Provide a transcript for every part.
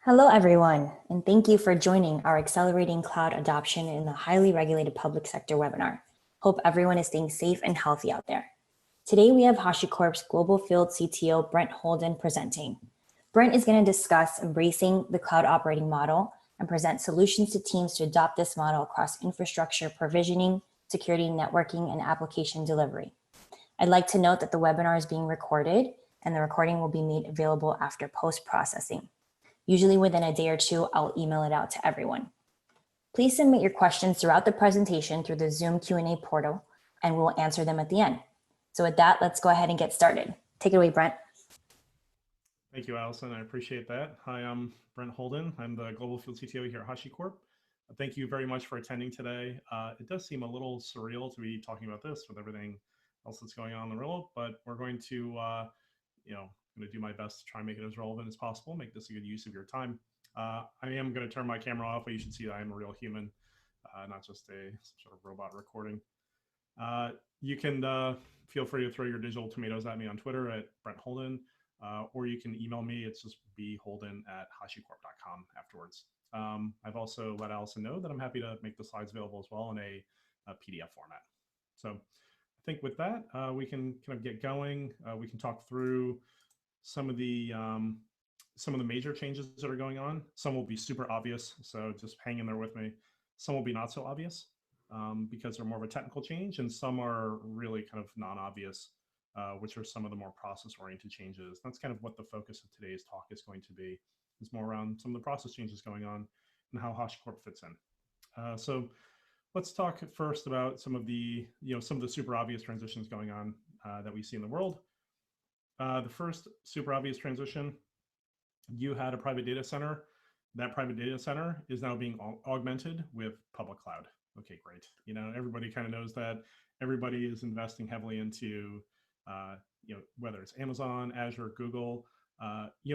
Hello, everyone, and thank you for joining our Accelerating Cloud Adoption in the Highly Regulated Public Sector webinar. Hope everyone is staying safe and healthy out there. Today, we have HashiCorp's Global Field CTO, Brent Holden, presenting. Brent is going to discuss embracing the cloud operating model and present solutions to teams to adopt this model across infrastructure provisioning, security, networking, and application delivery. I'd like to note that the webinar is being recorded, and the recording will be made available after post-processing. Usually within a day or two, I'll email it out to everyone. Please submit your questions throughout the presentation through the Zoom Q&A portal, and we'll answer them at the end. So with that, let's go ahead and get started. Take it away, Brent. Thank you, Allison. I appreciate that. Hi, I'm Brent Holden. I'm the Global Field CTO here at HashiCorp. Thank you very much for attending today. It does seem a little surreal to be talking about this with everything else that's going on in the world, but we're going to, I'm going to do my best to try and make it as relevant as possible, make this a good use of your time. I am going to turn my camera off, but you should see that I'm a real human, not just some sort of robot recording. You can feel free to throw your digital tomatoes at me on Twitter at Brent Holden, or you can email me. It's just bholden@hashicorp.com afterwards. I've also let Allison know that I'm happy to make the slides available as well in a PDF format. So I think with that, we can kind of get going. We can talk through some of the major changes that are going on. Some will be super obvious, so just hang in there with me. Some will be not so obvious because they're more of a technical change, and some are really kind of non-obvious, which are some of the more process-oriented changes. That's kind of what the focus of today's talk is going to be, is more around some of the process changes going on and how HashiCorp fits in. So let's talk first about some of the super obvious transitions going on that we see in the world. The first super obvious transition, you had a private data center. That private data center is now being augmented with public cloud. Okay, great. Everybody kind of knows that. Everybody is investing heavily into, whether it's Amazon, Azure, Google.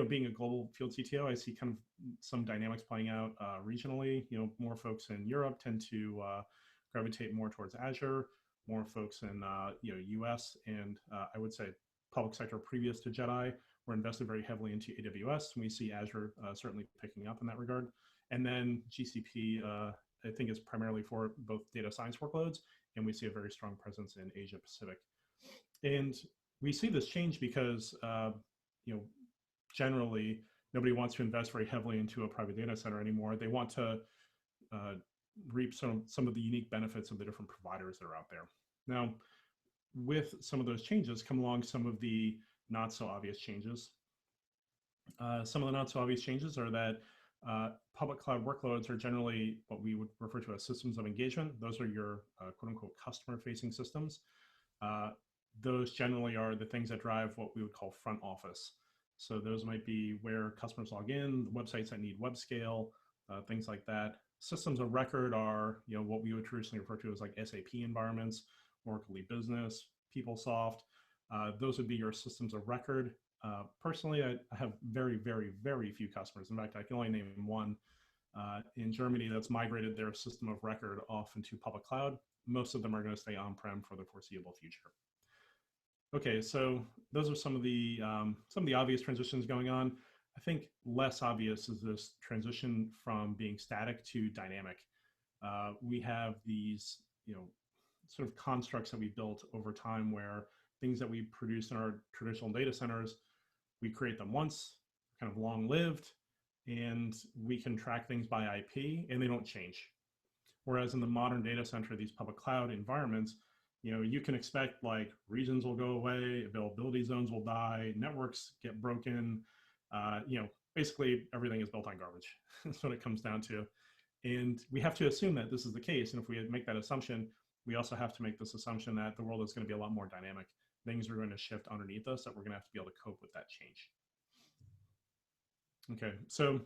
Being a global field CTO, I see kind of some dynamics playing out regionally. More folks in Europe tend to gravitate more towards Azure. More folks in US and I would say public sector previous to JEDI were invested very heavily into AWS. And we see Azure certainly picking up in that regard. And then GCP, I think, is primarily for both data science workloads, and we see a very strong presence in Asia Pacific. And we see this change because, generally, nobody wants to invest very heavily into a private data center anymore. They want to reap some of the unique benefits of the different providers that are out there. Now, with some of those changes come along some of the not so obvious changes. Some of the not so obvious changes are that public cloud workloads are generally what we would refer to as systems of engagement. Those are your quote unquote customer facing systems. Those generally are the things that drive what we would call front office. So those might be where customers log in, websites that need web scale, things like that. Systems of record are what we would traditionally refer to as like SAP environments, Oracle Business, PeopleSoft. Those would be your systems of record. Personally, I have very, very, very few customers. In fact, I can only name one in Germany that's migrated their system of record off into public cloud. Most of them are going to stay on-prem for the foreseeable future. Okay, so those are some of the obvious transitions going on. I think less obvious is this transition from being static to dynamic. We have these, sort of constructs that we built over time where things that we produce in our traditional data centers, we create them once, kind of long-lived, and we can track things by IP and they don't change. Whereas in the modern data center, these public cloud environments, you can expect like regions will go away, availability zones will die, networks get broken, basically everything is built on garbage. That's what it comes down to. And we have to assume that this is the case. And if we make that assumption, we also have to make this assumption that the world is going to be a lot more dynamic. Things are going to shift underneath us that we're going to have to be able to cope with that change. Okay, so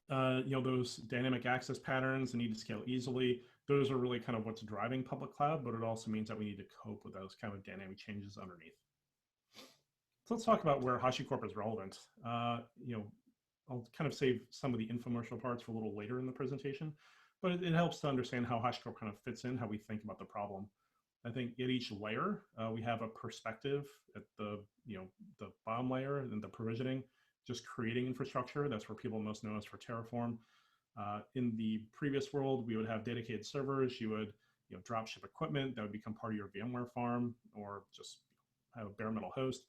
those dynamic access patterns, the need to scale easily, those are really kind of what's driving public cloud, but it also means that we need to cope with those kind of dynamic changes underneath. So let's talk about where HashiCorp is relevant. I'll kind of save some of the infomercial parts for a little later in the presentation, but it helps to understand how HashiCorp kind of fits in, how we think about the problem. I think at each layer, we have a perspective at the bottom layer and the provisioning. just creating infrastructure. That's where people most know us for Terraform. In the previous world, we would have dedicated servers. You would drop ship equipment that would become part of your VMware farm, or just have a bare metal host.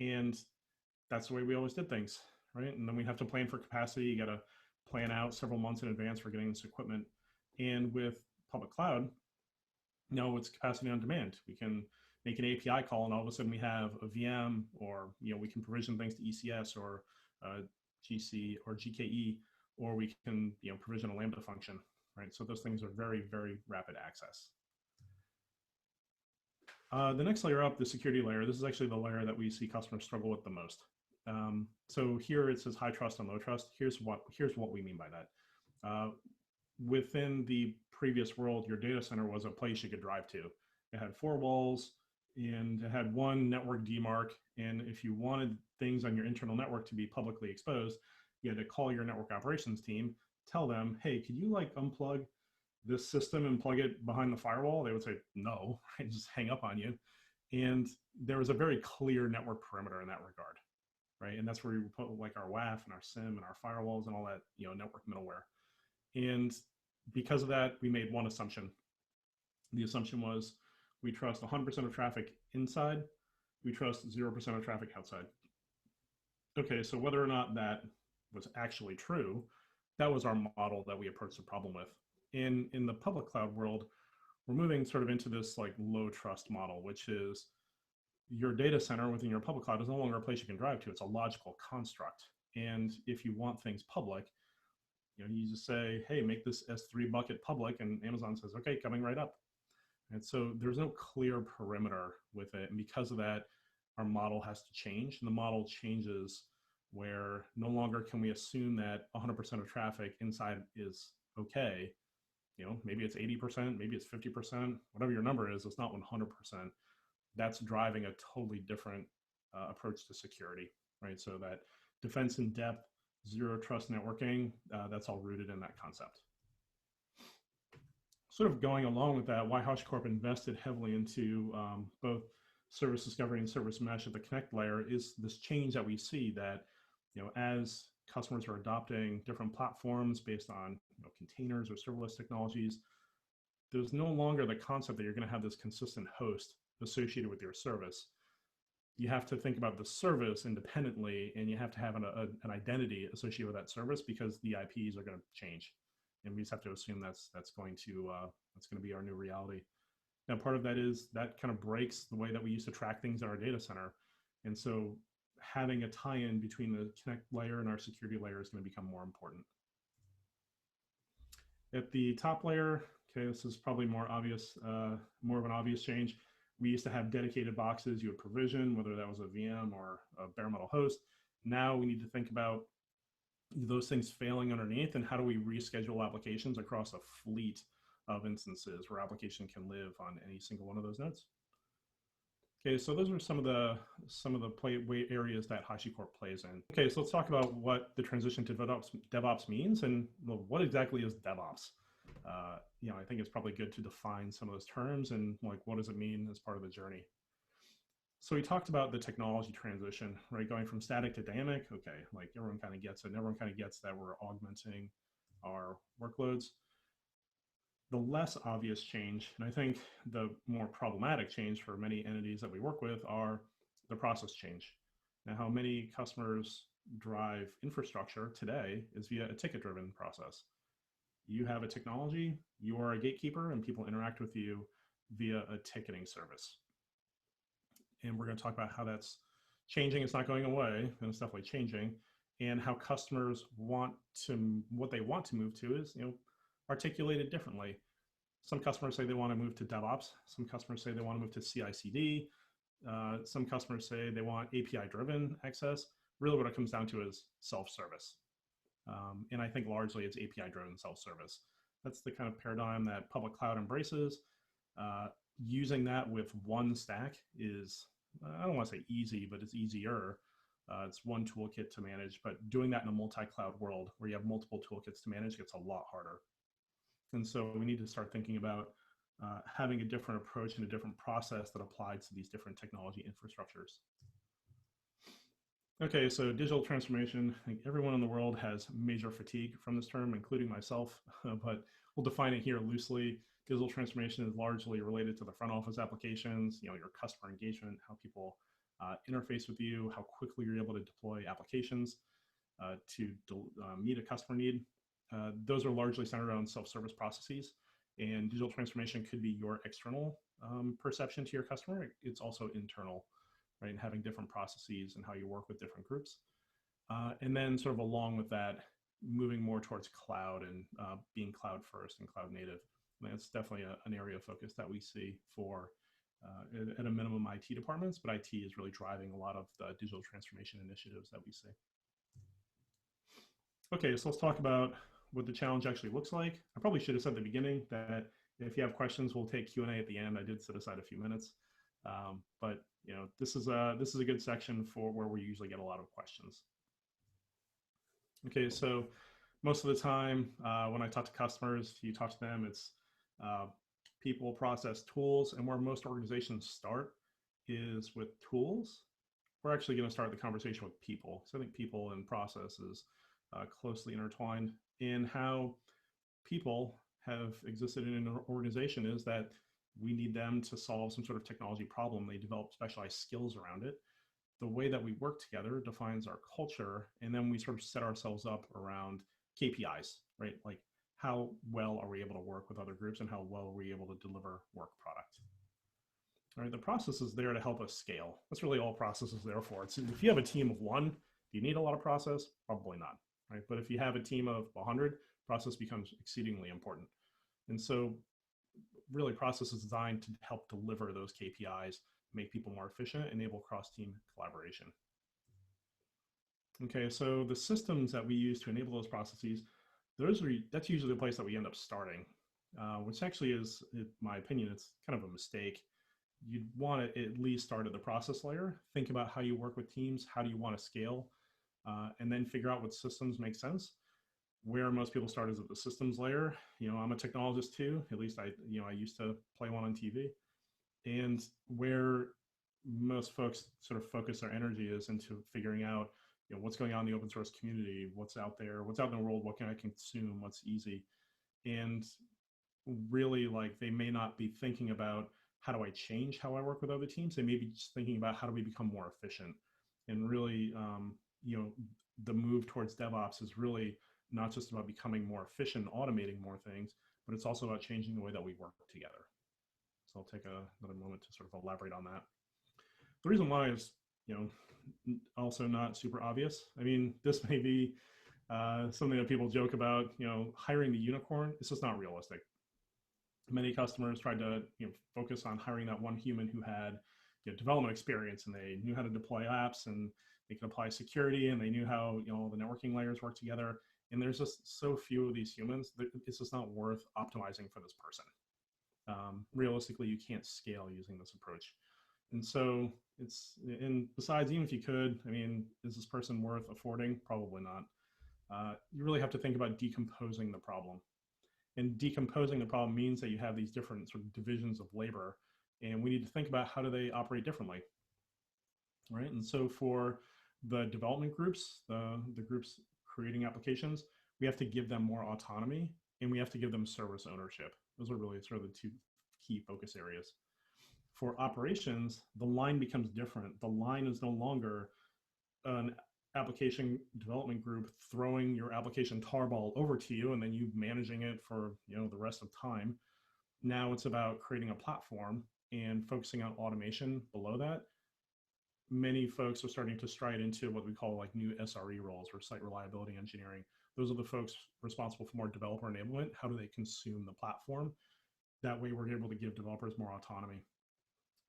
And that's the way we always did things, right? And then we have to plan for capacity. You got to plan out several months in advance for getting this equipment. And with public cloud, it's capacity on demand. We can make an API call, and all of a sudden we have a VM, or we can provision things to ECS or GC or GKE, or we can provision a Lambda function, right? So those things are very, very rapid access. The next layer up, the security layer, this is actually the layer that we see customers struggle with the most. So here it says high trust and low trust. Here's what we mean by that. Within the previous world, your data center was a place you could drive to. It had 4 walls, and it had one network DMARC. And if you wanted things on your internal network to be publicly exposed, you had to call your network operations team, tell them, hey, could you unplug this system and plug it behind the firewall? They would say no, and just hang up on you. And there was a very clear network perimeter in that regard, right? And that's where we put our WAF and our SIM and our firewalls and all that network middleware. And because of that, we made one assumption. The assumption was we trust 100% of traffic inside, we trust 0% of traffic outside. Okay, so whether or not that was actually true, that was our model that we approached the problem with. In the public cloud world, we're moving sort of into this low trust model, which is your data center within your public cloud is no longer a place you can drive to. It's a logical construct. And if you want things public, you just say, hey, make this S3 bucket public, and Amazon says, okay, coming right up. And so there's no clear perimeter with it. And because of that, our model has to change. And the model changes where no longer can we assume that 100% of traffic inside is okay. Maybe it's 80%, maybe it's 50%, whatever your number is, it's not 100%. That's driving a totally different approach to security, right? So that defense in depth, zero trust networking, that's all rooted in that concept. Sort of going along with that, why HashiCorp invested heavily into both service discovery and service mesh at the connect layer is this change that we see that, as customers are adopting different platforms based on containers or serverless technologies, there's no longer the concept that you're going to have this consistent host associated with your service. You have to think about the service independently, and you have to have an identity associated with that service, because the IPs are going to change, and we just have to assume that's going to be our new reality. Now, part of that is that kind of breaks the way that we used to track things in our data center, and so having a tie-in between the connect layer and our security layer is going to become more important. At the top layer, okay, this is probably more obvious, more of an obvious change. We used to have dedicated boxes you would provision, whether that was a VM or a bare metal host. Now we need to think about those things failing underneath, and how do we reschedule applications across a fleet of instances where application can live on any single one of those nodes. Okay, so those are some of the areas that HashiCorp plays in. Okay, so let's talk about what the transition to DevOps means, and what exactly is DevOps. I think it's probably good to define some of those terms and what does it mean as part of the journey. So we talked about the technology transition, right? Going from static to dynamic. Okay, everyone kind of gets it, and everyone kind of gets that we're augmenting our workloads. The less obvious change, and I think the more problematic change for many entities that we work with, are the process change. Now, how many customers drive infrastructure today is via a ticket-driven process. You have a technology, you are a gatekeeper, and people interact with you via a ticketing service. And we're going to talk about how that's changing. It's not going away, and it's definitely changing. And how customers what they want to move to is, articulated differently. Some customers say they want to move to DevOps. Some customers say they want to move to CI/CD. Some customers say they want API-driven access. Really what it comes down to is self-service. And I think largely it's API-driven self-service. That's the kind of paradigm that public cloud embraces. Using that with one stack is, I don't want to say easy, but it's easier. It's one toolkit to manage, but doing that in a multi-cloud world where you have multiple toolkits to manage gets a lot harder. And so we need to start thinking about having a different approach and a different process that applies to these different technology infrastructures. Okay, so digital transformation, I think everyone in the world has major fatigue from this term, including myself, but we'll define it here loosely. Digital transformation is largely related to the front office applications, your customer engagement, how people interface with you, how quickly you're able to deploy applications to meet a customer need. Those are largely centered around self-service processes, and digital transformation could be your external perception to your customer. It's also internal, right? And having different processes and how you work with different groups. And then sort of along with that, moving more towards cloud and being cloud first and cloud native. And that's definitely an area of focus that we see for at a minimum IT departments, but IT is really driving a lot of the digital transformation initiatives that we see. Okay, so let's talk about what the challenge actually looks like. I probably should have said at the beginning that if you have questions, we'll take Q&A at the end. I did set aside a few minutes, but this is a good section for where we usually get a lot of questions. Okay, so most of the time when I talk to customers, you talk to them, it's people, process, tools, and where most organizations start is with tools. We're actually going to start the conversation with people. So I think people and processes closely intertwined. And how people have existed in an organization is that we need them to solve some sort of technology problem. They develop specialized skills around it. The way that we work together defines our culture, and then we sort of set ourselves up around KPIs, right? Like how well are we able to work with other groups and how well are we able to deliver work product. All right, the process is there to help us scale. That's really all process is there for. It's, if you have a team of 1, do you need a lot of process? Probably not, right? But if you have a team of 100, process becomes exceedingly important. And so really process is designed to help deliver those KPIs, make people more efficient, enable cross-team collaboration. Okay, so the systems that we use to enable those processes, that's usually the place that we end up starting, which actually is, in my opinion, it's kind of a mistake. You'd want to at least start at the process layer, think about how you work with teams, how do you want to scale, and then figure out what systems make sense. Where most people start is at the systems layer. I'm a technologist too, at least I used to play one on TV. And where most folks sort of focus their energy is into figuring out, what's going on in the open source community, what's out there, what's out in the world, what can I consume, what's easy. And really, like, they may not be thinking about how do I change how I work with other teams. They may be just thinking about how do we become more efficient. And really, the move towards DevOps is really not just about becoming more efficient, automating more things, but it's also about changing the way that we work together. So I'll take another moment to sort of elaborate on that. The reason why is, also not super obvious. I mean, this may be something that people joke about, hiring the unicorn. It's just not realistic. Many customers tried to focus on hiring that one human who had development experience, and they knew how to deploy apps, and they could apply security, and they knew how the networking layers work together. And there's just so few of these humans that it's just not worth optimizing for this person. Realistically, you can't scale using this approach. And so and besides, even if you could, I mean, is this person worth affording? Probably not. You really have to think about decomposing the problem. And decomposing the problem means that you have these different sort of divisions of labor, and we need to think about how do they operate differently, right? And so for the development groups, the groups creating applications, we have to give them more autonomy, and we have to give them service ownership. Those are really sort of the 2 key focus areas. For operations, the line becomes different. The line is no longer an application development group throwing your application tarball over to you and then you managing it for the rest of time. Now it's about creating a platform and focusing on automation below that. Many folks are starting to stride into what we call like new SRE roles, or site reliability engineering. Those are the folks responsible for more developer enablement. How do they consume the platform? That way we're able to give developers more autonomy.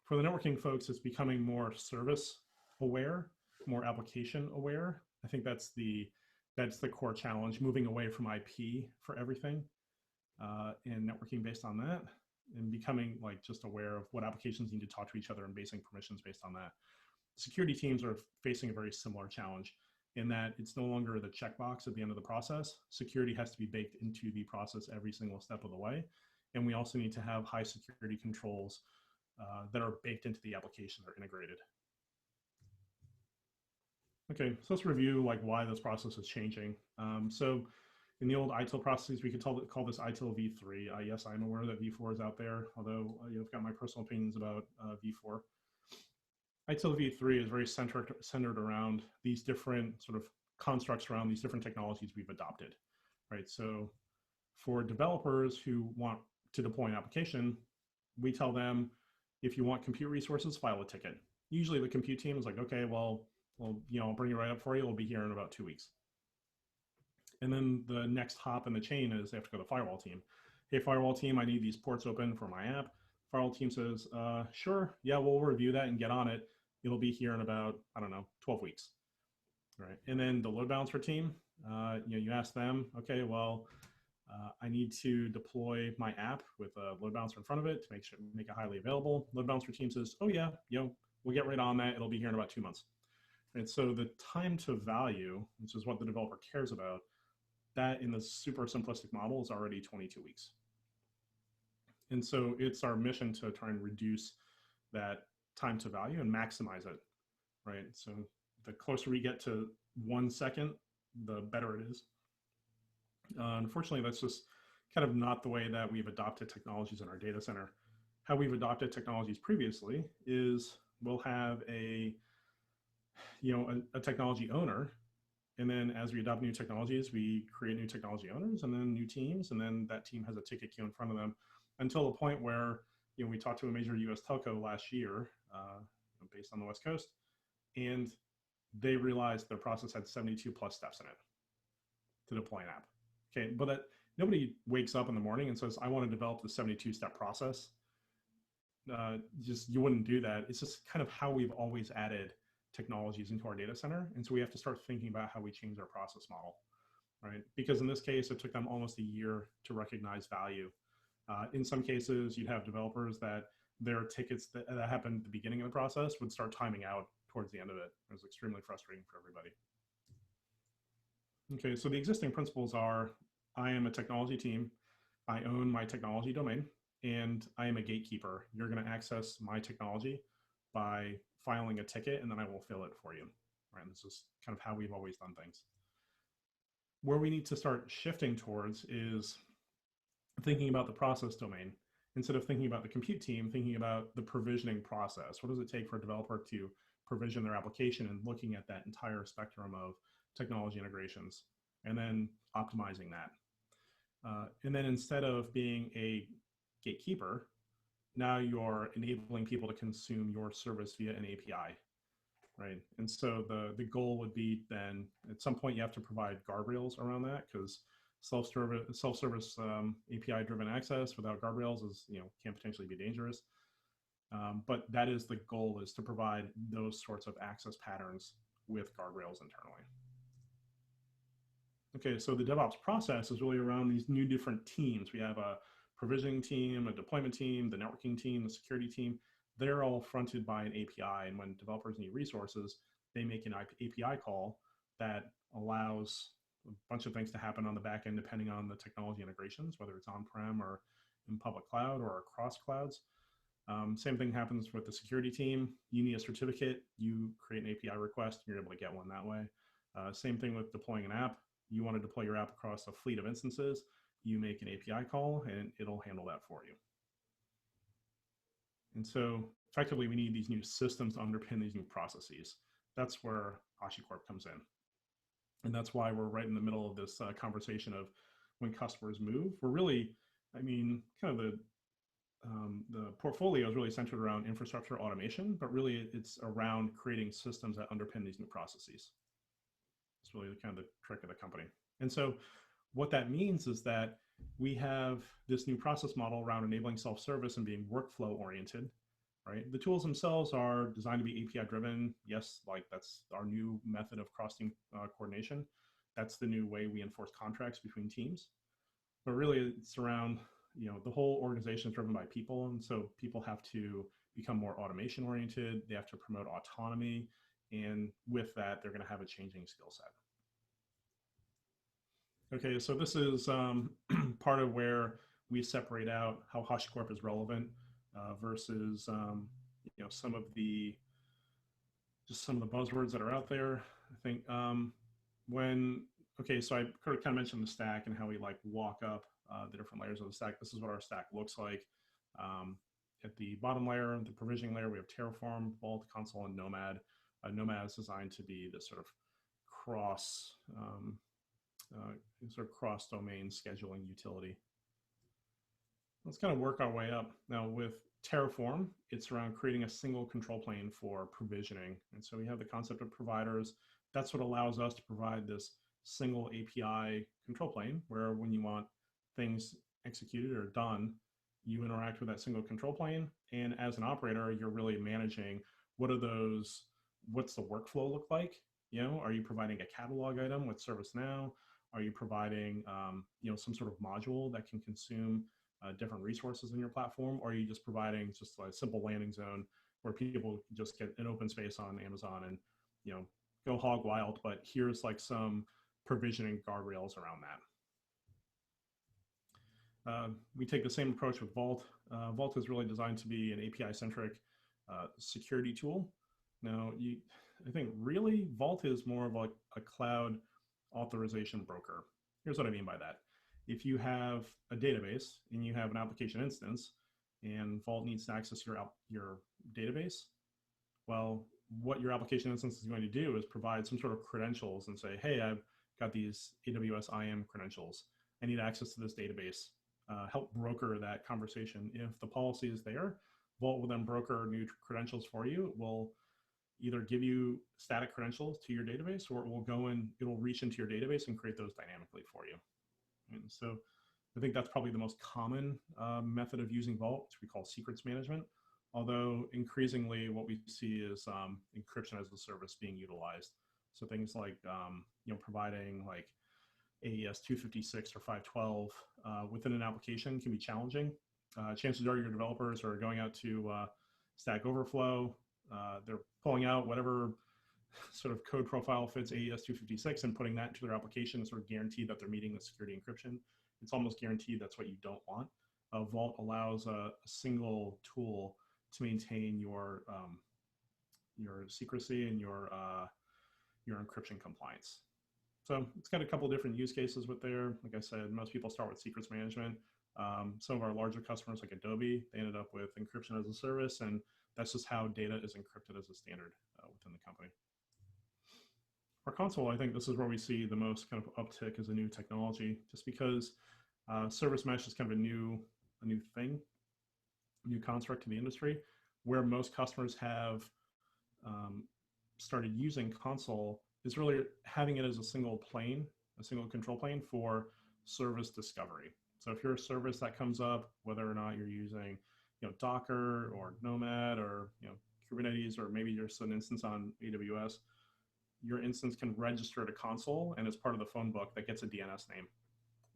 For the networking folks, it's becoming more service aware, more application aware. I think that's the core challenge, moving away from IP for everything and networking based on that, and becoming like just aware of what applications need to talk to each other and basing permissions based on that. Security teams are facing a very similar challenge in that it's no longer the checkbox at the end of the process. Security has to be baked into the process every single step of the way. And we also need to have high security controls that are baked into the application, that are integrated. Okay, so let's review like why this process is changing. So in the old ITIL processes, we could call this ITIL v3. Yes, I'm aware that v4 is out there, although I've got my personal opinions about v4. ITIL v3 is very centered around these different sort of constructs around these different technologies we've adopted, right? So for developers who want to deploy an application, we tell them, if you want compute resources, file a ticket. Usually the compute team is like, okay, well, I'll bring it right up for you. It'll be here in about 2 weeks. And then the next hop in the chain is they have to go to the firewall team. Hey, firewall team, I need these ports open for my app. Firewall team says, sure, yeah, we'll review that and get on it. It'll be here in about, I don't know, 12 weeks. Right. And then the load balancer team, you ask them, okay, well, I need to deploy my app with a load balancer in front of it to make it highly available. Load balancer team says, oh yeah, we'll get right on that. It'll be here in about 2 months. And so the time to value, which is what the developer cares about, that in the super simplistic model is already 22 weeks. And so it's our mission to try and reduce that time to value and maximize it, right? So the closer we get to 1 second, the better it is. Unfortunately, that's just kind of not the way that we've adopted technologies in our data center. How we've adopted technologies previously is we'll have a technology owner, and then as we adopt new technologies, we create new technology owners and then new teams, and then that team has a ticket queue in front of them until the point where we talked to a major US telco last year based on the West Coast, and they realized their process had 72 plus steps in it to deploy an app. Okay, but nobody wakes up in the morning and says, I want to develop the 72-step process. You wouldn't do that. It's just kind of how we've always added technologies into our data center. And so we have to start thinking about how we change our process model, right? Because in this case, it took them almost a year to recognize value. In some cases, you'd have developers that their tickets that happened at the beginning of the process would start timing out towards the end of it. It was extremely frustrating for everybody. Okay, so the existing principles are, I am a technology team, I own my technology domain, and I am a gatekeeper. You're going to access my technology by filing a ticket, and then I will fill it for you. Right? And this is kind of how we've always done things. Where we need to start shifting towards is thinking about the process domain. Instead of thinking about the compute team, thinking about the provisioning process. What does it take for a developer to provision their application, and looking at that entire spectrum of technology integrations and then optimizing that. And then instead of being a gatekeeper, now you're enabling people to consume your service via an API, right? And so the goal would be then at some point you have to provide guardrails around that, because self-service API-driven access without guardrails is can potentially be dangerous. But that is the goal, is to provide those sorts of access patterns with guardrails internally. Okay, so the DevOps process is really around these new different teams. We have a provisioning team, a deployment team, the networking team, the security team. They're all fronted by an API, and when developers need resources, they make an API call that allows a bunch of things to happen on the back end depending on the technology integrations, whether it's on-prem or in public cloud or across clouds. Same thing happens with the security team. You need a certificate, you create an API request, and you're able to get one that way. Same thing with deploying an app. You want to deploy your app across a fleet of instances, you make an API call and it'll handle that for you. And so effectively, we need these new systems to underpin these new processes. That's where HashiCorp comes in. And that's why we're right in the middle of this conversation of when customers move. We're really, kind of the portfolio is really centered around infrastructure automation, but really it's around creating systems that underpin these new processes. It's really kind of the trick of the company. And so what that means is that we have this new process model around enabling self-service and being workflow oriented, right? The tools themselves are designed to be API driven. Yes, like that's our new method of cross-team coordination. That's the new way we enforce contracts between teams. But really it's around, the whole organization is driven by people. And so people have to become more automation oriented. They have to promote autonomy. And with that, they're going to have a changing skill set. Okay, so this is part of where we separate out how HashiCorp is relevant versus some of the buzzwords that are out there. I think okay, so I kind of mentioned the stack and how we like walk up the different layers of the stack. This is what our stack looks like. At the bottom layer, the provisioning layer, we have Terraform, Vault, Console, and Nomad. Nomad is designed to be this sort of cross cross-domain scheduling utility. Let's kind of work our way up. Now with Terraform, it's around creating a single control plane for provisioning. And so we have the concept of providers. That's what allows us to provide this single API control plane where when you want things executed or done, you interact with that single control plane. And as an operator, you're really managing what's the workflow look like? Are you providing a catalog item with ServiceNow? Are you providing some sort of module that can consume different resources in your platform? Or are you just providing just a simple landing zone where people just get an open space on Amazon and go hog wild, but here's like some provisioning guardrails around that. We take the same approach with Vault. Vault is really designed to be an API-centric security tool. Now, I think really Vault is more of like a cloud authorization broker. Here's what I mean by that. If you have a database and you have an application instance and Vault needs to access your database, well, what your application instance is going to do is provide some sort of credentials and say, hey, I've got these AWS IAM credentials. I need access to this database. Help broker that conversation. If the policy is there, Vault will then broker new credentials for you. It will either give you static credentials to your database, or it'll reach into your database and create those dynamically for you. And so I think that's probably the most common method of using Vault, which we call secrets management. Although increasingly what we see is encryption as a service being utilized. So things like providing like AES 256 or 512 within an application can be challenging. Chances are your developers are going out to Stack Overflow. They're pulling out whatever sort of code profile fits AES 256 and putting that into their application to sort of guarantee that they're meeting the security encryption. It's almost guaranteed that's what you don't want. Vault allows a single tool to maintain your secrecy and your encryption compliance. So it's got a couple of different use cases with there. Like I said, most people start with secrets management. Some of our larger customers like Adobe, they ended up with encryption as a service, and that's just how data is encrypted as a standard within the company. Our console, I think this is where we see the most kind of uptick as a new technology, just because service mesh is kind of a new thing, new construct to the industry, where most customers have started using console is really having it as a single plane, a single control plane for service discovery. So if you're a service that comes up, whether or not you're using Docker or Nomad or Kubernetes, or maybe you're an instance on AWS, your instance can register to console, and as part of the phone book that gets a DNS name.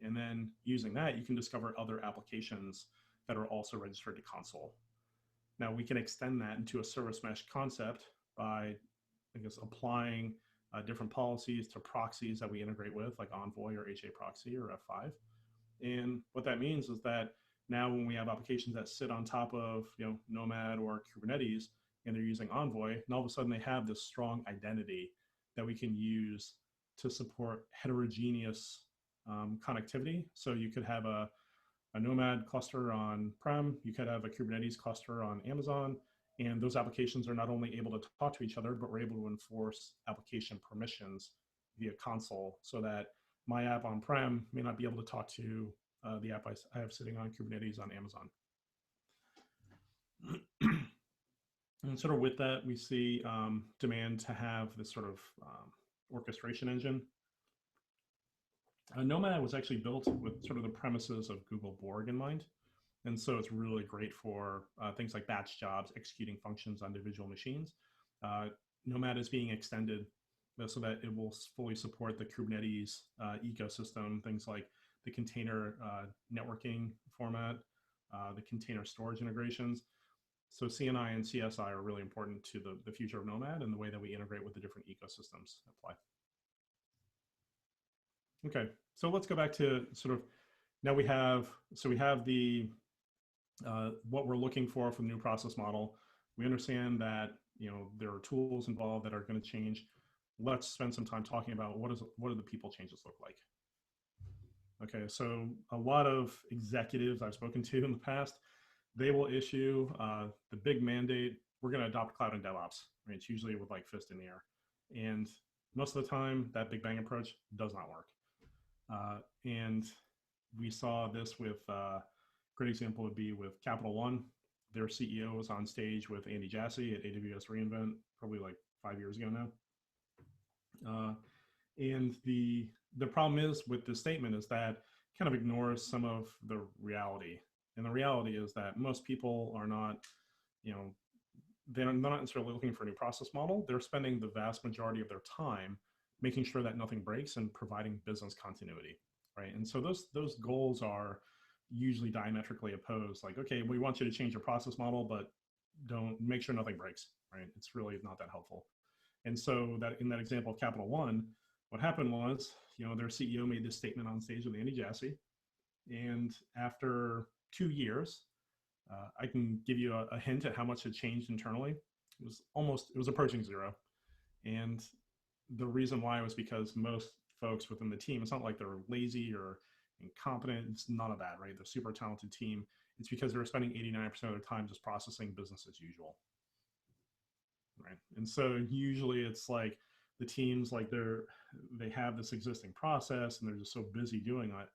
And then using that, you can discover other applications that are also registered to console. Now we can extend that into a service mesh concept by, I guess, applying different policies to proxies that we integrate with, like Envoy or HA proxy or F5. And what that means is that now when we have applications that sit on top of Nomad or Kubernetes and they're using Envoy, and all of a sudden they have this strong identity that we can use to support heterogeneous connectivity. So you could have a Nomad cluster on-prem, you could have a Kubernetes cluster on Amazon, and those applications are not only able to talk to each other, but we're able to enforce application permissions via console, so that my app on-prem may not be able to talk to the app I have sitting on Kubernetes on Amazon. And sort of with that, we see demand to have this sort of orchestration engine. Nomad was actually built with sort of the premises of Google Borg in mind. And so it's really great for things like batch jobs, executing functions on individual machines. Nomad is being extended so that it will fully support the Kubernetes ecosystem, things like the container networking format, the container storage integrations. So CNI and CSI are really important to the future of Nomad and the way that we integrate with the different ecosystems apply. Okay, so let's go back to sort of, now we have the, what we're looking for from the new process model. We understand that, there are tools involved that are going to change. let's spend some time talking about what do the people changes look like. Okay, so a lot of executives I've spoken to in the past, they will issue the big mandate, we're going to adopt cloud and DevOps. Right? It's usually with like fist in the air. And most of the time, that big bang approach does not work. And we saw this with, great example would be with Capital One. Their CEO was on stage with Andy Jassy at AWS reInvent, probably like 5 years ago now. And the problem is with this statement is that kind of ignores some of the reality. And the reality is that most people are not, they're not necessarily looking for a new process model. They're spending the vast majority of their time making sure that nothing breaks and providing business continuity, right? And so those goals are usually diametrically opposed. Like, okay, we want you to change your process model, but don't make sure nothing breaks, right? It's really not that helpful. And so that in that example of Capital One, what happened was, their CEO made this statement on stage with Andy Jassy. And after 2 years, I can give you a hint at how much had changed internally. It was approaching zero. And the reason why was because most folks within the team, it's not like they're lazy or incompetent. It's none of that, right? They're a super talented team. It's because they were spending 89% of their time just processing business as usual, right? And so usually it's like the teams, like they have this existing process and they're just so busy doing it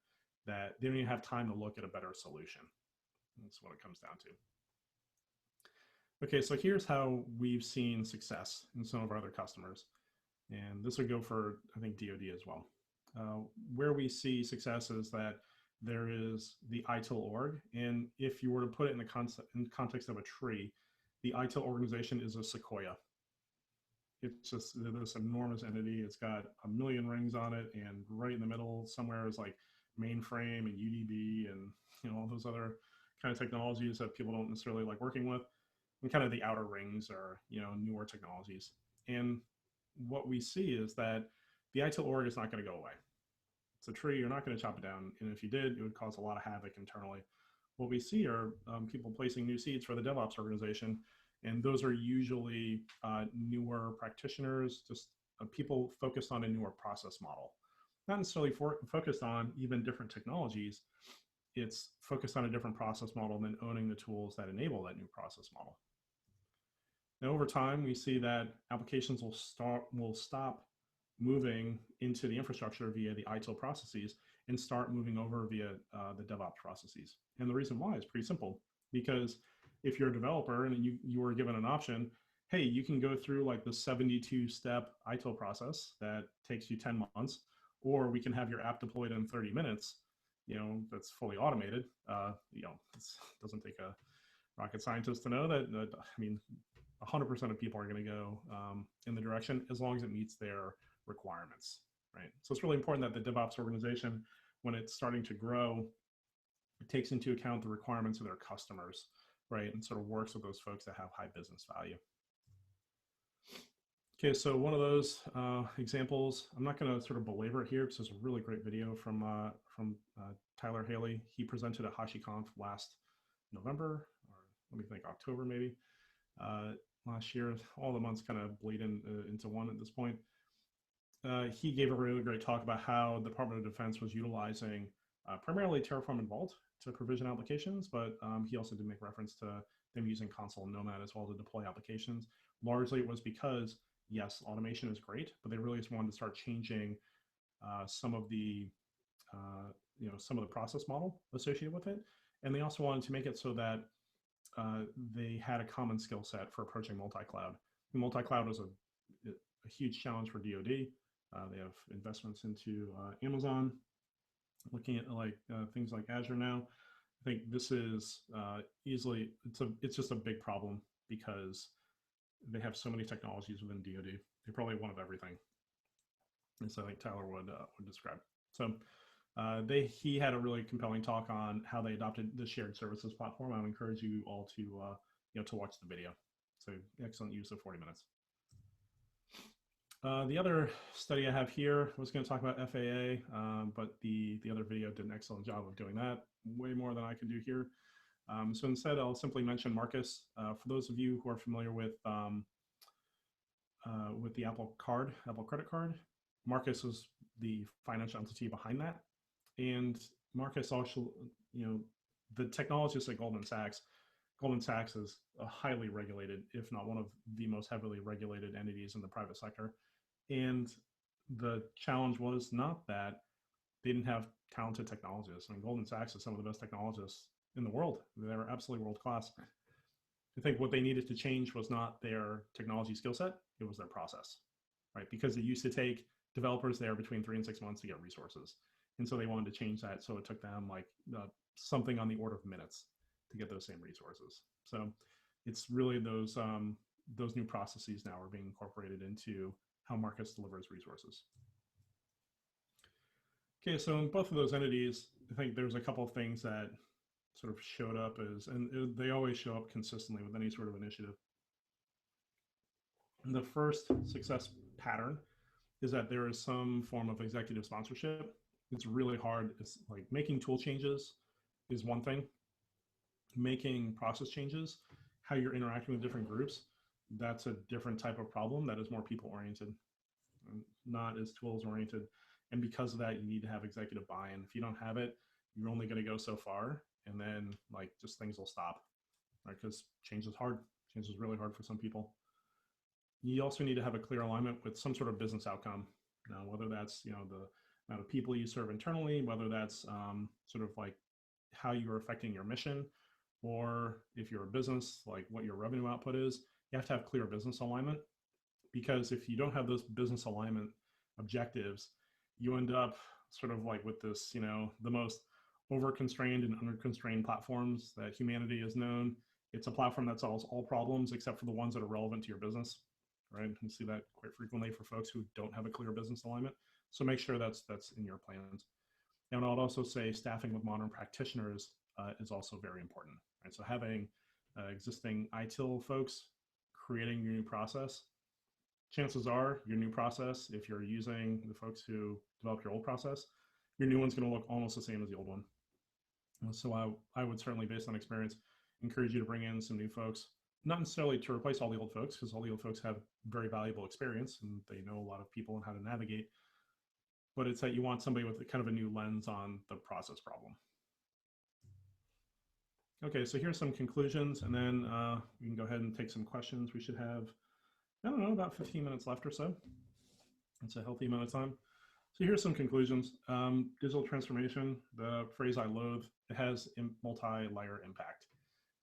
that they don't even have time to look at a better solution. That's what it comes down to. Okay, so here's how we've seen success in some of our other customers. And this would go for, I think, DoD as well. Where we see success is that there is the ITIL org. And if you were to put it in the context of a tree, the ITIL organization is a sequoia. It's just this enormous entity. It's got a million rings on it. And right in the middle somewhere is like mainframe and UDB and all those other kind of technologies that people don't necessarily like working with. And kind of the outer rings are, newer technologies. And what we see is that the ITIL org is not going to go away. It's a tree, you're not going to chop it down. And if you did, it would cause a lot of havoc internally. What we see are people placing new seeds for the DevOps organization. And those are usually newer practitioners, just people focused on a newer process model. Not necessarily focused on even different technologies. It's focused on a different process model and then owning the tools that enable that new process model. Now, over time, we see that applications will stop moving into the infrastructure via the ITIL processes and start moving over via the DevOps processes. And the reason why is pretty simple, because if you're a developer and you were given an option, hey, you can go through like the 72-step ITIL process that takes you 10 months, or we can have your app deployed in 30 minutes, that's fully automated. It doesn't take a rocket scientist to know that, 100% of people are going to go in the direction as long as it meets their requirements, right? So it's really important that the DevOps organization, when it's starting to grow, it takes into account the requirements of their customers, right? And sort of works with those folks that have high business value. Okay, so one of those examples, I'm not going to sort of belabor it here because there's a really great video from Tyler Haley. He presented at HashiCorp last November, or let me think, October maybe. Last year, all the months kind of bleed into one at this point. He gave a really great talk about how the Department of Defense was utilizing primarily Terraform and Vault to provision applications, but he also did make reference to them using Consul and Nomad as well to deploy applications. Largely it was because, yes, automation is great, but they really just wanted to start changing some of the process model associated with it. And they also wanted to make it so that they had a common skill set for approaching multi-cloud. Multi-cloud was a huge challenge for DoD. They have investments into Amazon, looking at things like Azure now. I think this is easily, it's just a big problem because they have so many technologies within DoD. They probably one of everything. And so I think Tyler would describe. So he had a really compelling talk on how they adopted the shared services platform. I would encourage you all to watch the video. So excellent use of 40 minutes. The other study I have here was going to talk about FAA, but the other video did an excellent job of doing that, way more than I can do here. So instead, I'll simply mention Marcus. For those of you who are familiar with with the Apple credit card. Marcus was the financial entity behind that. And Marcus also, the technologists at Goldman Sachs is a highly regulated, if not one of the most heavily regulated entities in the private sector. And the challenge was not that they didn't have talented technologists. I mean, Goldman Sachs is some of the best technologists in the world. They're absolutely world-class. I think what they needed to change was not their technology skill set, it was their process, right? Because it used to take developers there between 3 and 6 months to get resources. And so they wanted to change that. So it took them like something on the order of minutes to get those same resources. So it's really those new processes now are being incorporated into how Marcus delivers resources. Okay, so in both of those entities, I think there's a couple of things that sort of showed up as, and they always show up consistently with any sort of initiative. And the first success pattern is that there is some form of executive sponsorship. It's really hard. It's like making tool changes is one thing. Making process changes, how you're interacting with different groups, that's a different type of problem that is more people-oriented, not as tools-oriented. And because of that, you need to have executive buy-in. If you don't have it, you're only going to go so far, and then like just things will stop, right? Because change is hard. Change is really hard for some people. You also need to have a clear alignment with some sort of business outcome. Now, whether that's the amount of people you serve internally, whether that's sort of like how you are affecting your mission, or if you're a business, like what your revenue output is, you have to have clear business alignment. Because if you don't have those business alignment objectives, you end up sort of like with this, the most over-constrained and under-constrained platforms that humanity has known. It's a platform that solves all problems except for the ones that are relevant to your business, right? You see that quite frequently for folks who don't have a clear business alignment. So make sure that's in your plans. And I'd also say staffing with modern practitioners is also very important, right? So having existing ITIL folks creating your new process, chances are your new process, if you're using the folks who developed your old process, your new one's going to look almost the same as the old one. And so I would certainly, based on experience, encourage you to bring in some new folks, not necessarily to replace all the old folks, because all the old folks have very valuable experience and they know a lot of people and how to navigate, but it's that you want somebody with kind of a new lens on the process problem. Okay, so here's some conclusions, and then we can go ahead and take some questions. We should have, I don't know, about 15 minutes left or so. It's a healthy amount of time. So here's some conclusions. Digital transformation, the phrase I loathe, it has multi-layer impact,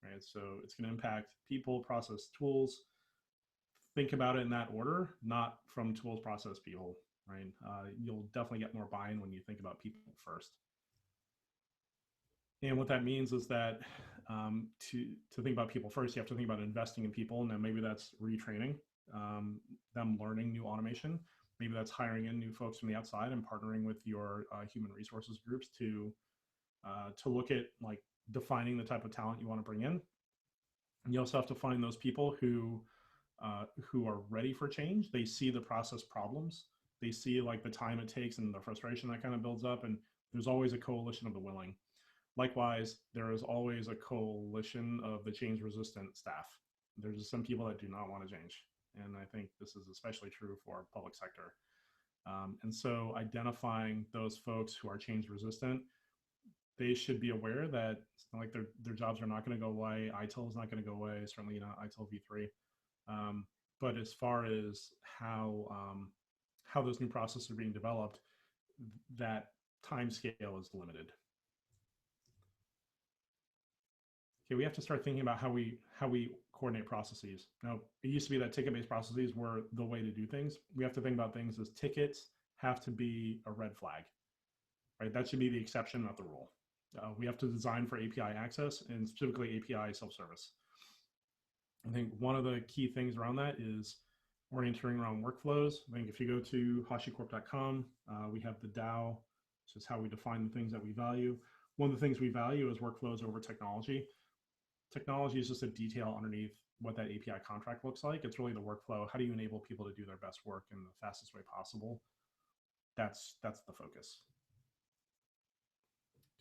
right? So it's going to impact people, process, tools. Think about it in that order, not from tools, process, people, right? You'll definitely get more buy-in when you think about people first. And what that means is that to think about people first, you have to think about investing in people. And then maybe that's retraining, them learning new automation. Maybe that's hiring in new folks from the outside and partnering with your human resources groups to look at like defining the type of talent you want to bring in. And you also have to find those people who are ready for change. They see the process problems. They see like the time it takes and the frustration that kind of builds up. And there's always a coalition of the willing. Likewise, there is always a coalition of the change resistant staff. There's just some people that do not want to change. And I think this is especially true for public sector. And so identifying those folks who are change resistant, they should be aware that it's not like their jobs are not going to go away. ITIL is not going to go away, certainly not ITIL v3. But as far as how those new processes are being developed, that time scale is limited. Okay, we have to start thinking about how we coordinate processes. Now, it used to be that ticket-based processes were the way to do things. We have to think about things as tickets have to be a red flag, right? That should be the exception, not the rule. We have to design for API access and specifically API self-service. I think one of the key things around that is orienting around workflows. I think if you go to HashiCorp.com, we have the DAO, which is how we define the things that we value. One of the things we value is workflows over technology. Technology is just a detail underneath what that API contract looks like. It's really the workflow. How do you enable people to do their best work in the fastest way possible? That's the focus.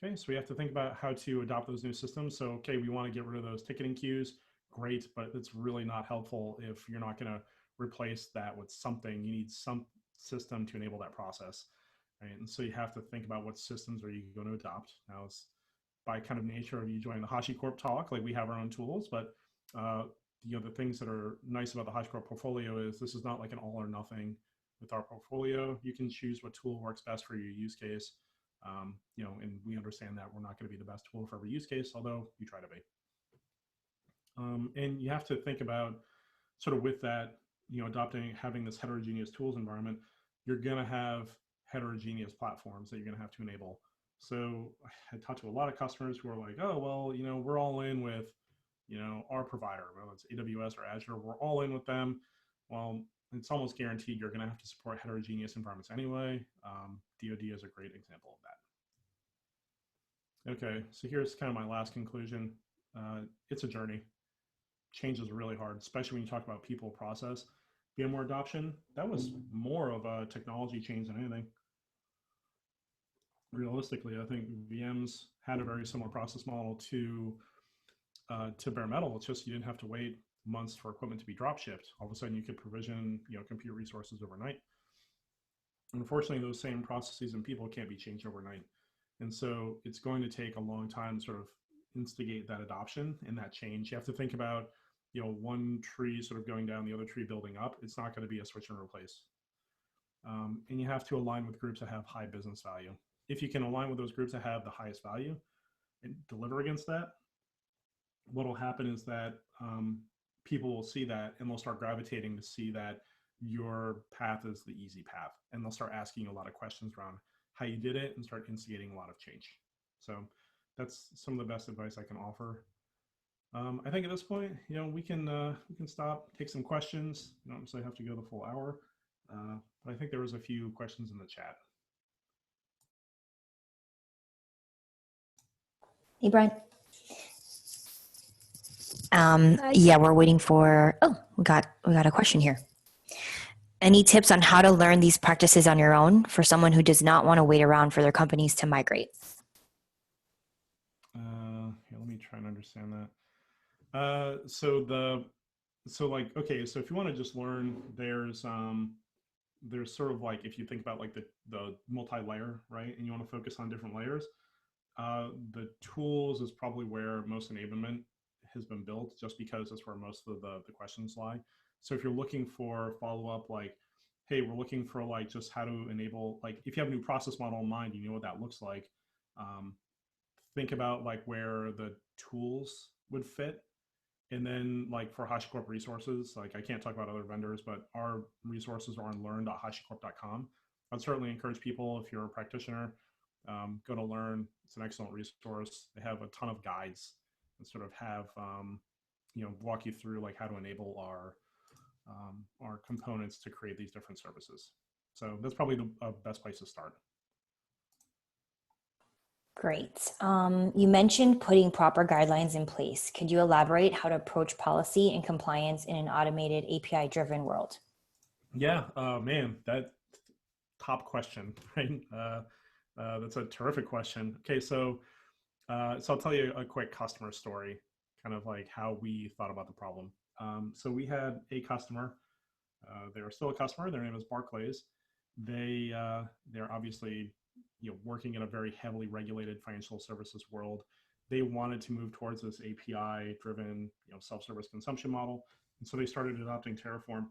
Okay, so we have to think about how to adopt those new systems. So, okay, we want to get rid of those ticketing queues. Great, but it's really not helpful if you're not going to replace that with something. You need some system to enable that process, right? And so you have to think about what systems are you going to adopt. Now, it's by kind of nature of you joining the HashiCorp talk, like we have our own tools, but the things that are nice about the HashiCorp portfolio is this is not like an all or nothing with our portfolio. You can choose what tool works best for your use case. And we understand that we're not going to be the best tool for every use case, although we try to be. And you have to think about sort of with that, having this heterogeneous tools environment, you're going to have heterogeneous platforms that you're going to have to enable. So I talked to a lot of customers who are like, oh, well, we're all in with, our provider, whether it's AWS or Azure, we're all in with them. Well, it's almost guaranteed you're going to have to support heterogeneous environments anyway. DoD is a great example of that. Okay, so here's kind of my last conclusion. It's a journey. Change is really hard, especially when you talk about people process. VMware adoption, that was more of a technology change than anything. Realistically, I think VMs had a very similar process model to bare metal. It's just you didn't have to wait months for equipment to be drop shipped. All of a sudden, you could provision compute resources overnight. Unfortunately, those same processes and people can't be changed overnight, and so it's going to take a long time to sort of instigate that adoption and that change. You have to think about one tree sort of going down, the other tree building up. It's not going to be a switch and replace. And you have to align with groups that have high business value. If you can align with those groups that have the highest value and deliver against that, what will happen is that people will see that and they'll start gravitating to see that your path is the easy path. And they'll start asking you a lot of questions around how you did it and start instigating a lot of change. So that's some of the best advice I can offer. I think at this point, we can stop, take some questions. You don't necessarily have to go the full hour, but I think there was a few questions in the chat. Hey, Brian. Yeah, we're waiting for, we got a question here. Any tips on how to learn these practices on your own for someone who does not want to wait around for their companies to migrate? Let me try and understand that. So if you want to just learn, there's sort of like, if you think about like the multi-layer, right? And you want to focus on different layers, the tools is probably where most enablement has been built, just because that's where most of the questions lie. So if you're looking for follow-up, like, hey, we're looking for like just how to enable, like if you have a new process model in mind, what that looks like, think about like where the tools would fit. And then like for HashiCorp resources, like I can't talk about other vendors, but our resources are on learn.hashicorp.com. I'd certainly encourage people, if you're a practitioner, go to Learn. It's an excellent resource. They have a ton of guides and sort of have, walk you through like how to enable our components to create these different services. So that's probably the best place to start. Great. You mentioned putting proper guidelines in place. Could you elaborate how to approach policy and compliance in an automated API-driven world? Yeah, man, that top question, right? That's a terrific question. Okay, so I'll tell you a quick customer story, kind of like how we thought about the problem. So we had a customer. They're still a customer. Their name is Barclays. They're obviously working in a very heavily regulated financial services world. They wanted to move towards this API-driven, self-service consumption model, and so they started adopting Terraform.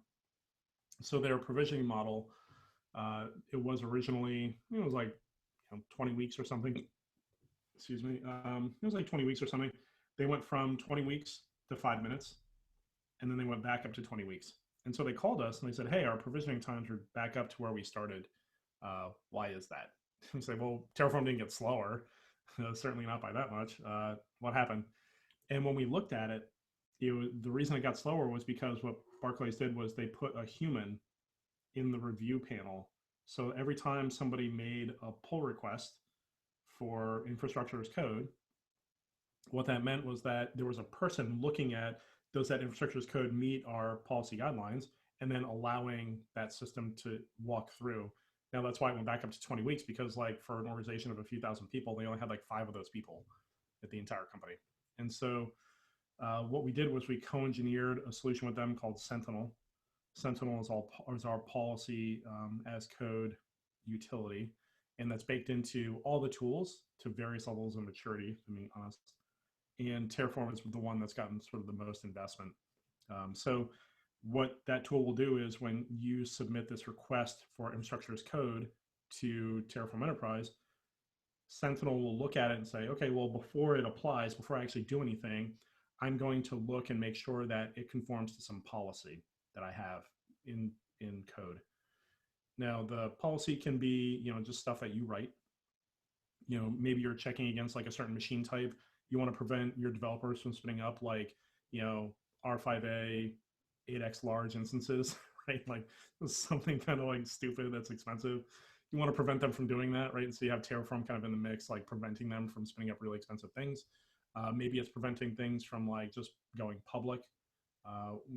So their provisioning model, it was originally, it was like 20 weeks or something. Excuse me. It was like 20 weeks or something. They went from 20 weeks to 5 minutes, and then they went back up to 20 weeks. And so they called us and they said, hey, our provisioning times are back up to where we started. Why is that? And say, well, Terraform didn't get slower, certainly not by that much. What happened? And when we looked at it, the reason it got slower was because what Barclays did was they put a human in the review panel. So every time somebody made a pull request for infrastructure as code, what that meant was that there was a person looking at, does that infrastructure as code meet our policy guidelines, and then allowing that system to walk through. Now that's why it went back up to 20 weeks, because like for an organization of a few thousand people, they only had like 5 of those people at the entire company. And so what we did was we co-engineered a solution with them called Sentinel. Sentinel is our policy as code utility, and that's baked into all the tools to various levels of maturity, to be honest. And Terraform is the one that's gotten sort of the most investment. So what that tool will do is when you submit this request for infrastructure as code to Terraform Enterprise, Sentinel will look at it and say, okay, well, before it applies, before I actually do anything, I'm going to look and make sure that it conforms to some policy that I have in code. Now, the policy can be, just stuff that you write. Maybe you're checking against like a certain machine type. You want to prevent your developers from spinning up like, R5A, 8x large instances, right? Like something kind of like stupid that's expensive. You want to prevent them from doing that, right? And so you have Terraform kind of in the mix, like preventing them from spinning up really expensive things. Maybe it's preventing things from like just going public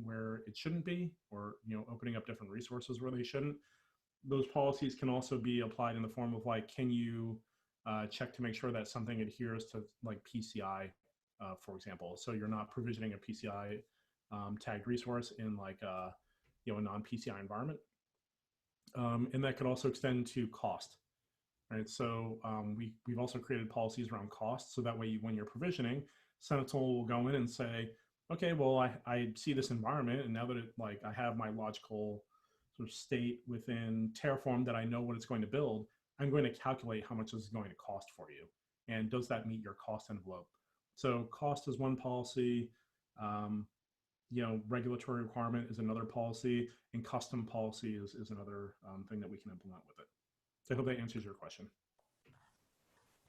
where it shouldn't be, or opening up different resources where they shouldn't. Those policies can also be applied in the form of like, can you check to make sure that something adheres to like PCI, for example. So you're not provisioning a PCI tagged resource in like a non-PCI environment. And that could also extend to cost, right? So we've also created policies around cost, so that way when you're provisioning, Sentinel will go in and say, okay, well, I see this environment, and now that I have my logical sort of state within Terraform that I know what it's going to build, I'm going to calculate how much this is going to cost for you, and does that meet your cost envelope? So cost is one policy. Regulatory requirement is another policy, and custom policy is another thing that we can implement with it. So I hope that answers your question.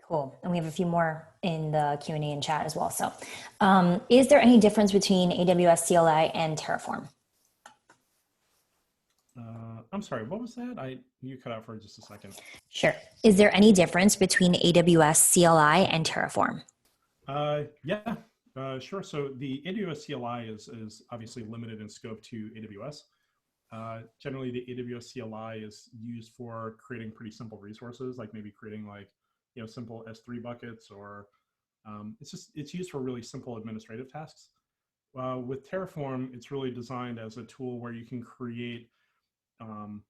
Cool. And we have a few more in the Q&A and chat as well. So is there any difference between AWS CLI and Terraform? I'm sorry, what was that? You cut out for just a second. Sure. Is there any difference between AWS CLI and Terraform? Yeah. Sure. So the AWS CLI is obviously limited in scope to AWS. Generally, the AWS CLI is used for creating pretty simple resources, like maybe creating like simple S3 buckets, or it's used for really simple administrative tasks. With Terraform, it's really designed as a tool where you can create an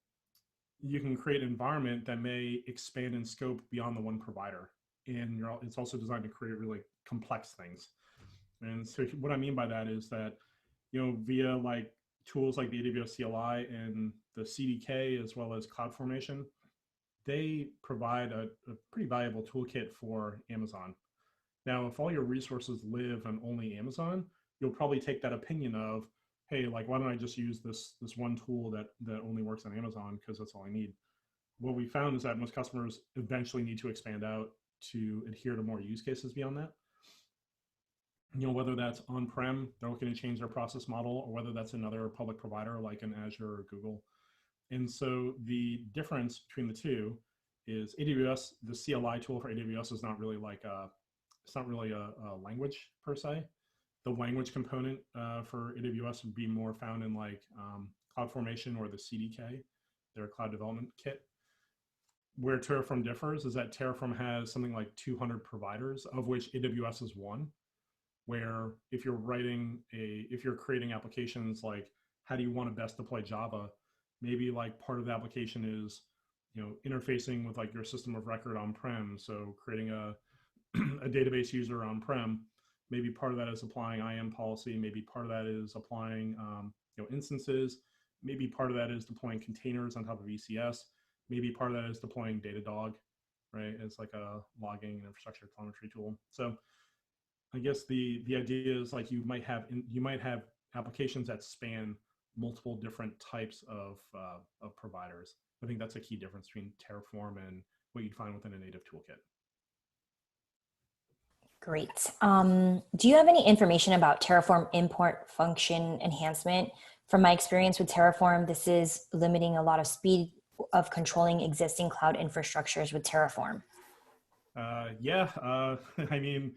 environment that may expand in scope beyond the one provider, and it's also designed to create really complex things. And so what I mean by that is that, via like tools like the AWS CLI and the CDK, as well as CloudFormation, they provide a pretty valuable toolkit for Amazon. Now, if all your resources live on only Amazon, you'll probably take that opinion of, hey, like, why don't I just use this one tool that only works on Amazon, because that's all I need. What we found is that most customers eventually need to expand out to adhere to more use cases beyond that. Whether that's on-prem, they're looking to change their process model, or whether that's another public provider like an Azure or Google. And so the difference between the two is AWS, the CLI tool for AWS is not really like it's not really a language per se. The language component for AWS would be more found in like CloudFormation or the CDK, their cloud development kit. Where Terraform differs is that Terraform has something like 200 providers, of which AWS is one. Where if you're creating applications like, how do you want to best deploy Java? Maybe like part of the application is, interfacing with like your system of record on-prem. So creating a database user on-prem. Maybe part of that is applying IAM policy. Maybe part of that is applying instances. Maybe part of that is deploying containers on top of ECS. Maybe part of that is deploying Datadog, right? It's like a logging and infrastructure telemetry tool. So I guess the idea is like you might have applications that span multiple different types of providers. I think that's a key difference between Terraform and what you'd find within a native toolkit. Great. Do you have any information about Terraform import function enhancement? From my experience with Terraform, this is limiting a lot of speed of controlling existing cloud infrastructures with Terraform. I mean,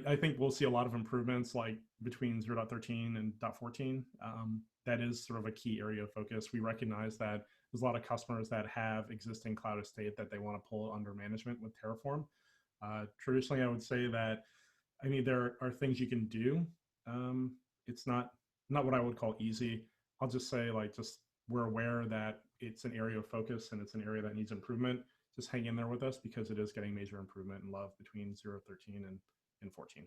I think we'll see a lot of improvements like between 0.13 and 0.14. That is sort of a key area of focus. We recognize that there's a lot of customers that have existing cloud estate that they want to pull under management with Terraform. Traditionally, I would say that, there are things you can do. It's not what I would call easy. I'll just say just we're aware that it's an area of focus and it's an area that needs improvement. Just hang in there with us because it is getting major improvement and love between 0.13 and 14.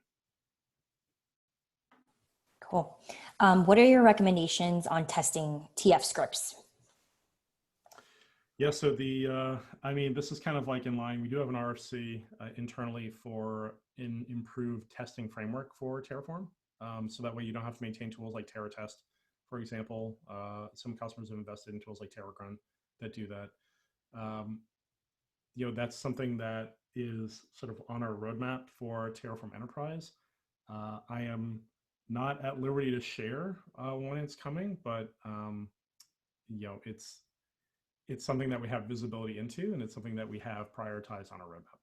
Cool. What are your recommendations on testing TF scripts? Yeah, so this is kind of in line. We do have an RFC internally for an improved testing framework for Terraform. So that way you don't have to maintain tools like TerraTest, for example. Some customers have invested in tools like TerraGrunt that do that. That's something that is sort of on our roadmap for Terraform Enterprise. I am not at liberty to share when it's coming, but it's something that we have visibility into, and it's something that we have prioritized on our roadmap.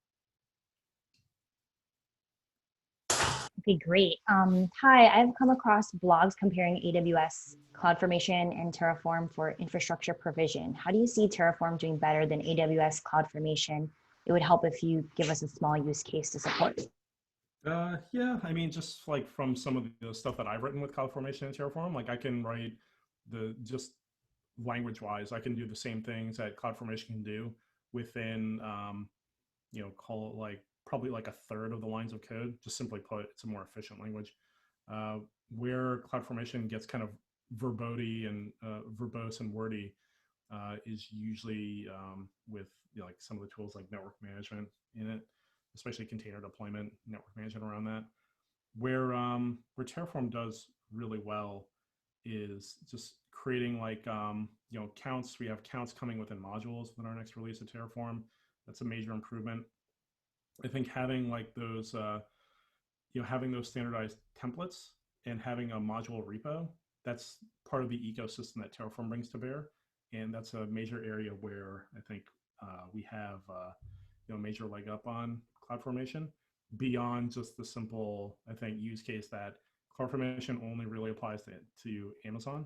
Okay, great. Hi, I've come across blogs comparing AWS CloudFormation and Terraform for infrastructure provision. How do you see Terraform doing better than AWS CloudFormation? It would help if you give us a small use case to support. Yeah, just from some of the stuff that I've written with CloudFormation and Terraform, I can write just language-wise, I can do the same things that CloudFormation can do within, call it probably a third of the lines of code. Just simply put, it's a more efficient language. Where CloudFormation gets kind of verbose and wordy is usually with some of the tools like network management in it, especially container deployment, network management around that. Where Terraform does really well is just creating counts. We have counts coming within modules within our next release of Terraform. That's a major improvement. I think having those, having those standardized templates and having a module repo, that's part of the ecosystem that Terraform brings to bear. And that's a major area where I think we have a major leg up on CloudFormation beyond just the simple, I think, use case that CloudFormation only really applies to Amazon.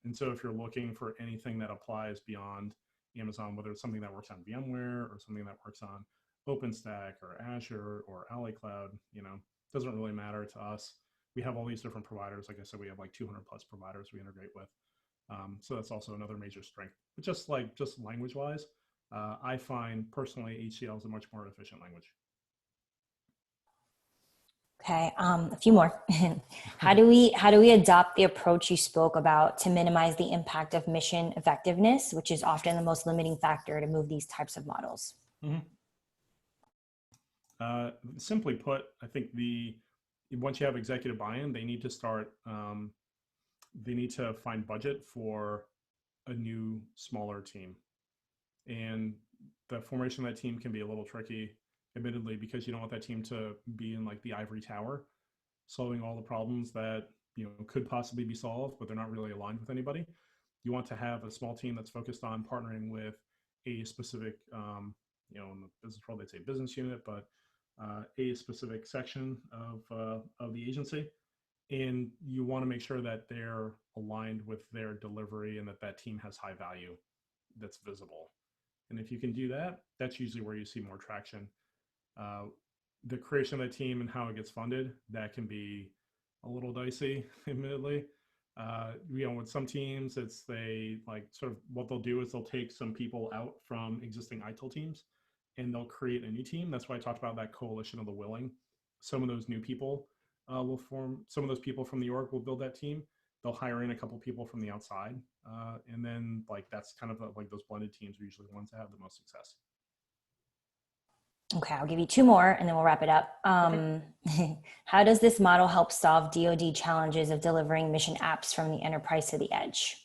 And so if you're looking for anything that applies beyond Amazon, whether it's something that works on VMware or something that works on OpenStack or Azure or Ally Cloud, doesn't really matter to us. We have all these different providers. Like I said, we have 200 plus providers we integrate with. So that's also another major strength. But just language wise, I find personally HCL is a much more efficient language. Okay, a few more. How do we adopt the approach you spoke about to minimize the impact of mission effectiveness, which is often the most limiting factor to move these types of models? Mm-hmm. Simply put, I think once you have executive buy-in, they need to start. They need to find budget for a new, smaller team, and the formation of that team can be a little tricky, admittedly, because you don't want that team to be in the ivory tower, solving all the problems that could possibly be solved, but they're not really aligned with anybody. You want to have a small team that's focused on partnering with a specific, in the business world they'd say business unit, but a specific section of the agency, and you want to make sure that they're aligned with their delivery and that team has high value that's visible. And if you can do that, that's usually where you see more traction. The creation of the team and how it gets funded, that can be a little dicey, admittedly. With some teams, they sort of what they'll do is they'll take some people out from existing ITIL teams and they'll create a new team. That's why I talked about that coalition of the willing. Some of those new people will form, some of those people from the org will build that team. They'll hire in a couple people from the outside. And then that's kind of those blended teams are usually the ones that have the most success. Okay, I'll give you two more and then we'll wrap it up. Okay. How does this model help solve DoD challenges of delivering mission apps from the enterprise to the edge?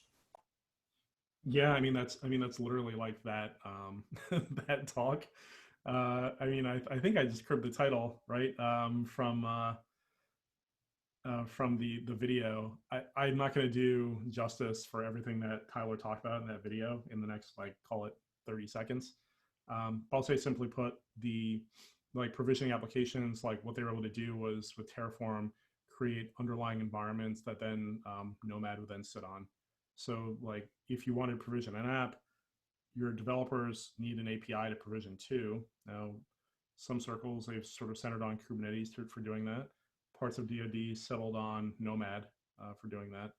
Yeah, that's literally that that talk. I think I just cribbed the title right from the video. I'm not going to do justice for everything that Tyler talked about in that video in the next call it 30 seconds. I'll say simply put, the provisioning applications, what they were able to do was with Terraform create underlying environments that then Nomad would then sit on. So if you want to provision an app, your developers need an API to provision too. Now, some circles, they've sort of centered on Kubernetes for doing that. Parts of DoD settled on Nomad for doing that.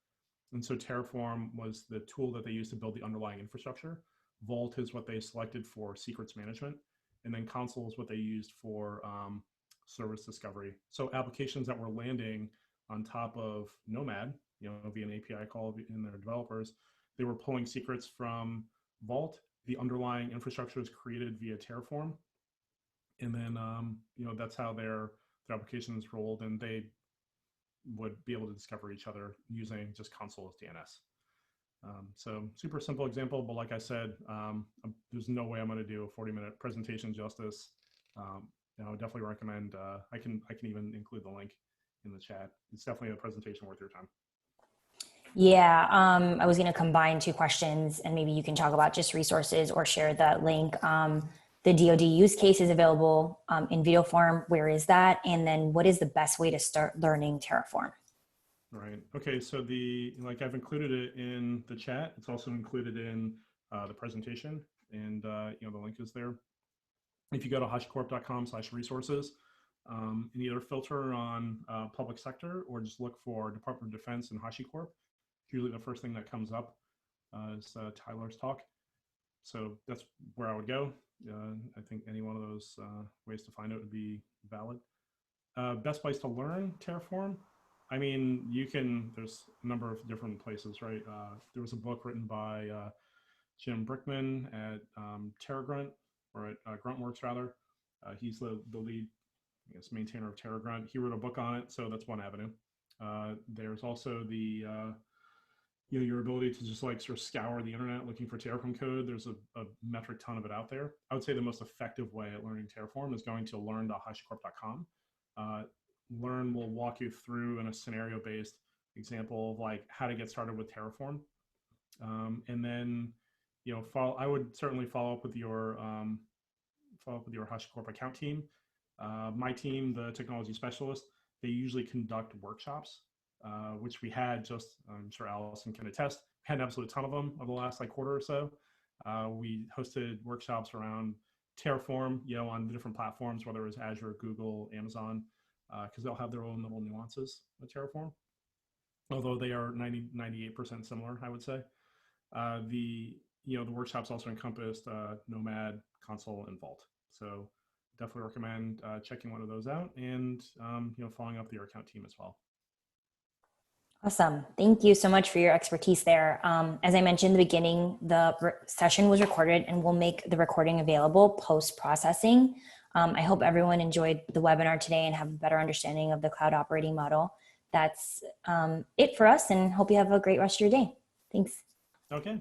And so Terraform was the tool that they used to build the underlying infrastructure. Vault is what they selected for secrets management. And then Console is what they used for service discovery. So applications that were landing on top of Nomad, via an API call in their developers, they were pulling secrets from Vault. The underlying infrastructure is created via Terraform. And then, that's how their applications rolled, and they would be able to discover each other using just console as DNS. So super simple example, but like I said, there's no way I'm going to do a 40-minute presentation justice. I would definitely recommend, I can even include the link in the chat. It's definitely a presentation worth your time. Yeah, I was going to combine two questions, and maybe you can talk about just resources or share the link. The DoD use case is available in video form. Where is that? And then what is the best way to start learning Terraform? Right. Okay. So I've included it in the chat. It's also included in the presentation, and the link is there. If you go to hashicorp.com/resources, and either filter on public sector or just look for Department of Defense and HashiCorp, usually the first thing that comes up is Tyler's talk. So that's where I would go. I think any one of those ways to find it would be valid. Best place to learn Terraform? I mean, there's a number of different places, right? There was a book written by Jim Brickman at TerraGrunt, or at Gruntworks rather. He's the lead, maintainer of TerraGrunt. He wrote a book on it, so that's one avenue. There's also the your ability to just sort of scour the internet looking for Terraform code. There's a metric ton of it out there. I would say the most effective way at learning Terraform is going to learn.hashicorp.com. Learn will walk you through in a scenario-based example of how to get started with Terraform. And then, I would certainly follow up with your HashiCorp account team. My team, the technology specialist, they usually conduct workshops, which we had I'm sure Allison can attest, had an absolute ton of them over the last quarter or so. We hosted workshops around Terraform, on the different platforms, whether it was Azure, Google, Amazon, because they'll have their own little nuances with Terraform, although they are 98% similar, I would say. The workshops also encompassed Nomad, Console, and Vault. So definitely recommend checking one of those out, and following up with your account team as well. Awesome. Thank you so much for your expertise there. As I mentioned in the beginning, the session was recorded, and we'll make the recording available post-processing. I hope everyone enjoyed the webinar today and have a better understanding of the cloud operating model. That's it for us, and hope you have a great rest of your day. Thanks. Okay.